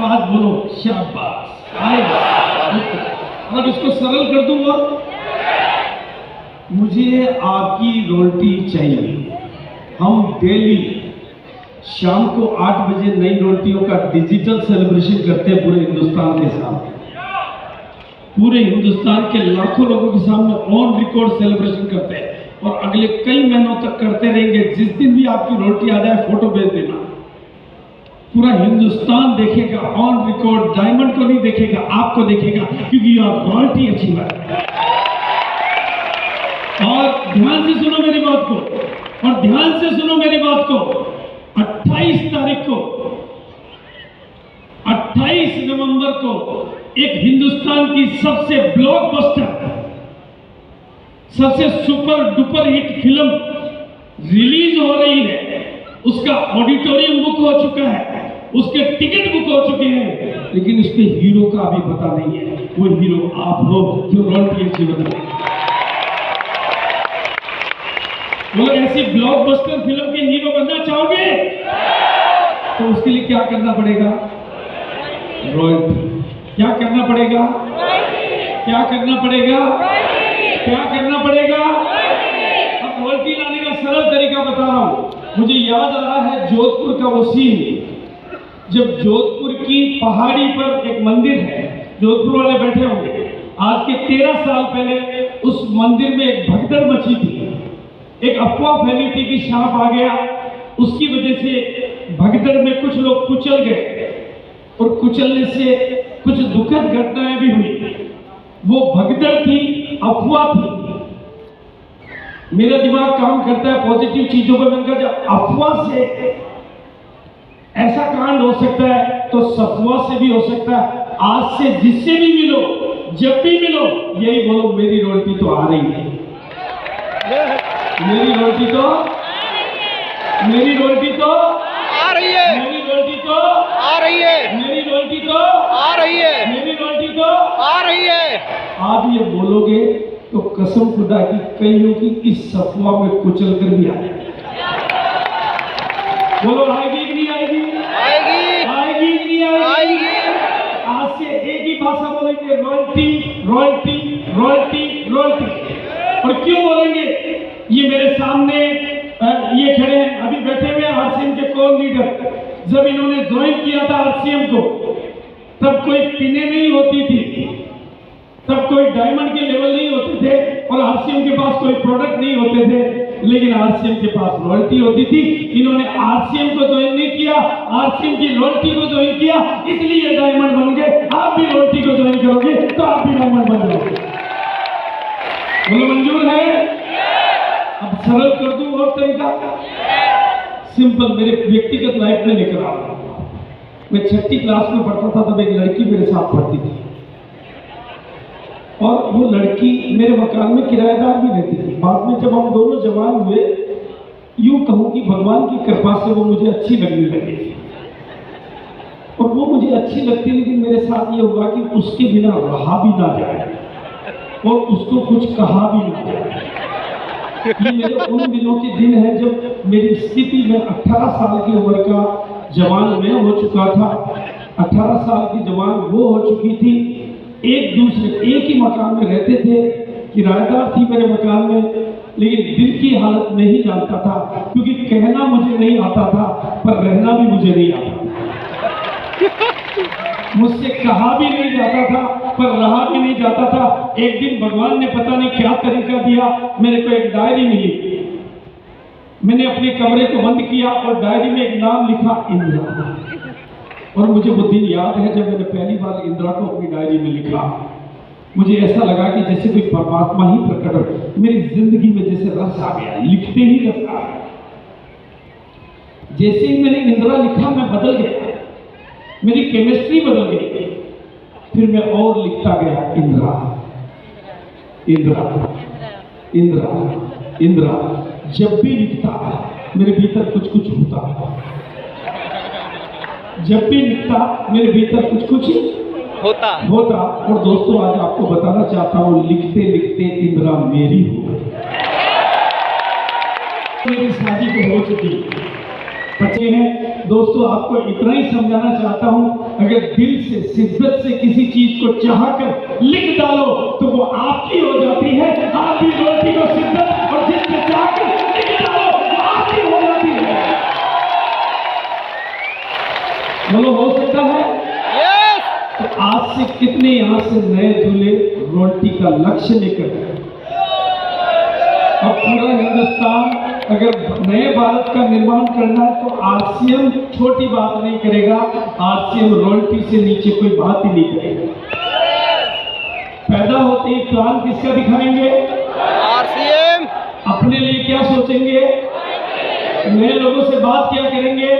पास बोलो शाबाश आएगा। अब इसको सरल कर दूं और मुझे आपकी रोटी चाहिए। हम डेली शाम को 8 बजे नई रोटियों का डिजिटल सेलिब्रेशन करते हैं पूरे हिंदुस्तान के सामने। पूरे हिंदुस्तान के लाखों लोगों के सामने ऑन रिकॉर्ड सेलिब्रेशन करते हैं और अगले कई महीनों तक करते रहेंगे। जिस दिन भी आपकी रोटी आ जाए फोटो भेज देना, पूरा हिंदुस्तान देखेगा ऑन रिकॉर्ड। डायमंड को नहीं देखेगा, आपको देखेगा, क्योंकि आप रॉयल्टी अचीव है। और ध्यान से सुनो मेरी बात को, और ध्यान से सुनो मेरी बात को। 28 तारीख को, 28 नवंबर को एक हिंदुस्तान की सबसे ब्लॉकबस्टर, सबसे super duper hit film release हो रही है। उसका ऑडिटोरियम बुक हो चुका है, उसके टिकट बुक हो चुके हैं, लेकिन उसके हीरो का अभी पता नहीं है। वो हीरो आप हो जो रॉयल्टी अचीव है। वो ऐसी ब्लॉकबस्टर फिल्म के हीरो बनना चाहोगे तो उसके लिए क्या करना पड़ेगा? रॉयल्टी। क्या करना पड़ेगा? क्या करना पड़ेगा? क्या करना पड़ेगा? अब रॉयल्टी लाने का सरल तरीका बता रहा हूं। मुझे याद आ रहा है जोधपुर का वो सीन, जब जोधपुर की पहाड़ी पर एक मंदिर है, जोधपुर वाले बैठे होंगे, आज के 13 साल पहले उस मंदिर में एक भगदड़ मची थी। एक अफवाह फैली थी कि सांप आ गया, उसकी वजह से भगदड़ में कुछ लोग कुचल गए और कुचलने से कुछ दुखद घटनाएं भी हुई। वो भगदड़ थी, अफवाह थी। मेरा दिमाग काम करता है पॉजिटिव चीजों पर। मैंने कहा जब अफवाह से ऐसा कांड हो सकता है तो सफवाह से भी हो सकता है। आज से जिससे भी मिलो, जब भी मिलो, यही बोलो मेरी रोटी तो आ रही है, मेरी रोटी तो, मेरी रोटी तो आ रही है, मेरी रोटी तो आ रही है, मेरी रोटी तो आ रही है, मेरी रोटी तो आ रही है। आप ये बोलोगे तो कसम खुदा की कईयों की इस सफवा में कुचल कर भी आएगी। बोलो आएगी कि नहीं आएगी? आएगी, आएगी कि नहीं आएगी? आएगी। आज से एक ही भाषा बोलेंगे, रॉयल्टी रॉयल्टी रॉयल्टी रॉयल्टी। और क्यों बोलेंगे? ये मेरे सामने ये खड़े हैं, अभी बैठे हुए आरसीएम के कोर लीडर। जब इन्होंने ज्वाइन किया था आरसीएम को, तब कोई पिने नहीं होती थी, तब कोई डायमंड के लेवल नहीं होते थे और आरसीएम के पास कोई प्रोडक्ट नहीं होते थे, लेकिन आरसीएम के पास रॉयल्टी होती थी। इन्होंने आरसीएम को ज्वाइन नहीं किया, आरसीएम की रॉयल्टी को ज्वाइन किया, इसलिए डायमंड बन गए। आप भी रॉयल्टी को ज्वाइन करोगे तो आप भी डायमंड बन जाओगे। बोलो मंजूर है? अब सरल कर दूं और तरीका, सिंपल मेरे व्यक्तिगत लाइफ में लेकर आ रहा हूं। मैं 6ठी क्लास में पढ़ता था, तब एक लड़की मेरे साथ पढ़ती थी और वो लड़की मेरे मकान में किराएदार भी रहती थी। बाद में जब हम दोनों जवान हुए, यूं कहूं कि भगवान की कृपा से वो मुझे अच्छी लगने लगी और वो मुझे अच्छी लगती, लेकिन मेरे साथ ये हुआ कि उसके बिना रहा भी ना जाए और उसको कुछ कहा भी ना जाए। ये मेरे उन दिनों के दिन है जब मेरी स्थिति में 18 साल की उम्र का जवान मैं हो चुका था, 18 साल की जवान वो हो चुकी थी। एक ही मकान में रहते थे, किराएदार थी मेरे मकान में, लेकिन दिल की हालत नहीं जानता था, क्योंकि कहना मुझे नहीं आता था पर रहना भी मुझे नहीं आता था। मुझसे कहा भी नहीं जाता था पर रहा भी नहीं जाता था। एक दिन भगवान ने पता नहीं क्या तरीका दिया, मेरे को एक डायरी मिली। मैंने अपने कमरे को बंद किया और डायरी में एक नाम लिखा, इंदिरा। और मुझे वो दिन याद है जब मैंने पहली बार इंदिरा को अपनी डायरी में लिखा। मुझे ऐसा लगा कि जैसे कोई परमात्मा ही प्रकट हो मेरी जिंदगी में, जैसे रस आ गया, लिखते ही रस आ गया। जैसे ही मैंने इंदिरा लिखा मैं बदल गया, मेरी केमिस्ट्री बदल गई। फिर मैं और लिखता गया, इंदिरा इंदिरा इंदिरा इंदिरा। जब भी लिखता मेरे भीतर कुछ कुछ होता, जब भी लिखता मेरे भीतर कुछ कुछ होता। और दोस्तों आज आपको बताना चाहता हूँ, लिखते लिखते इंदिरा मेरी हो गई। मेरी शादी तो हो चुकी, बच्चे हैं दोस्तों, आपको इतना ही समझाना चाहता हूं, अगर दिल से शिद्दत से किसी चीज को चाहकर लिख डालो तो वो आपकी हो जाती है। आप भी रोटी को शिद्दत और जिद से चाहकर लिख डालो वो आपकी हो जाती है। बोलो हो सकता है? यस। तो आज से कितने यहां से नए दूल्हे रोटी का लक्ष्य लेकर गए? अब पूरा हिंदुस्तान अगर नए भारत का निर्माण करना है तो आरसीएम छोटी बात नहीं करेगा, आरसीएम रोटी से नीचे कोई बात ही नहीं करेगा। पैदा होते ही प्लान किसका दिखाएंगे? आरसीएम। अपने लिए क्या सोचेंगे? नए लोगों से बात क्या करेंगे?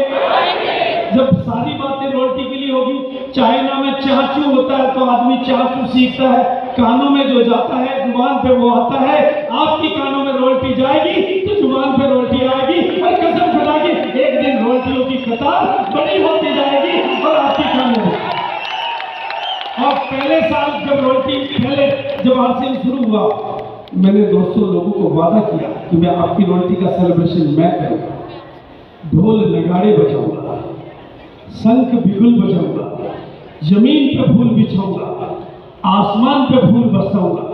जब सारी बातें रोटी के लिए होगी, चाइना में चाचू होता है तो आदमी चाचू सीखता है, कानों में जो जाता है जुबान पे वो आता है। आपकी कानों में रोटी जाएगी तो जुबान पे रोटी आएगी, और कसम खुदा की एक दिन रोटियों की कतार बड़ी होती जाएगी और आपकी कानों में। और पहले साल जब आरसीएम शुरू हुआ, मैंने दोस्तों लोगों को वादा किया कि मैं आपकी रोटी का सेलिब्रेशन मैं करूंगा, ढोल नगाड़े बजाऊंगा, शंख बिगुल बजाऊंगा, जमीन पे फूल बिछाऊंगा, आसमान पे फूल बरसाऊंगा।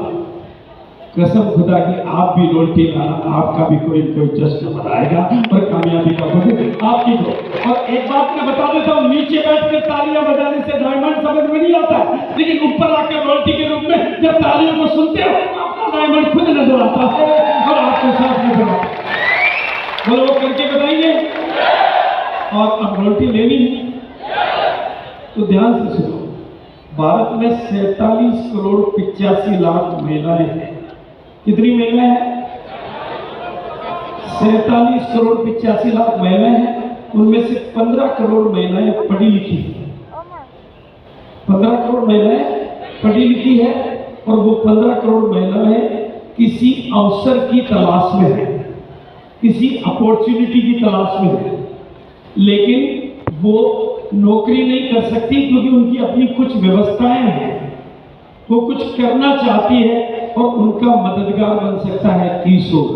कसम खुदा की आप भी रोटी लाना, आपका भी कोई जश्न मनाएगा और कामयाबी का वक्त आपकी हो। और एक बात मैं बता देता हूँ, नीचे बैठकर तालियां बजाने से डायमंड समझ में नहीं आता, लेकिन ऊपर आकर रोटी के रूप में जब तालियों को सुनते हो आपका डायमंड खुद नजर आता है और आपके साथ नजर आता है। बोलो वो करके बताइए। और अब रोटी लेनी है तो ध्यान से सुनो, भारत में 47 करोड़ 85 लाख महिलाएं हैं। कितनी महिलाएं हैं? 47 करोड़ 85 लाख महिलाएं हैं। उनमें से 15 करोड़ महिलाएं पढ़ी लिखी हैं। 15 करोड़ महिलाएं पढ़ी लिखी है और वो 15 करोड़ महिलाएं किसी अवसर की तलाश में है, किसी अपॉर्चुनिटी की तलाश में है, लेकिन वो नौकरी नहीं कर सकती क्योंकि उनकी अपनी कुछ व्यवस्थाएं हैं। वो कुछ करना चाहती है और उनका मददगार बन सकता है किशोर।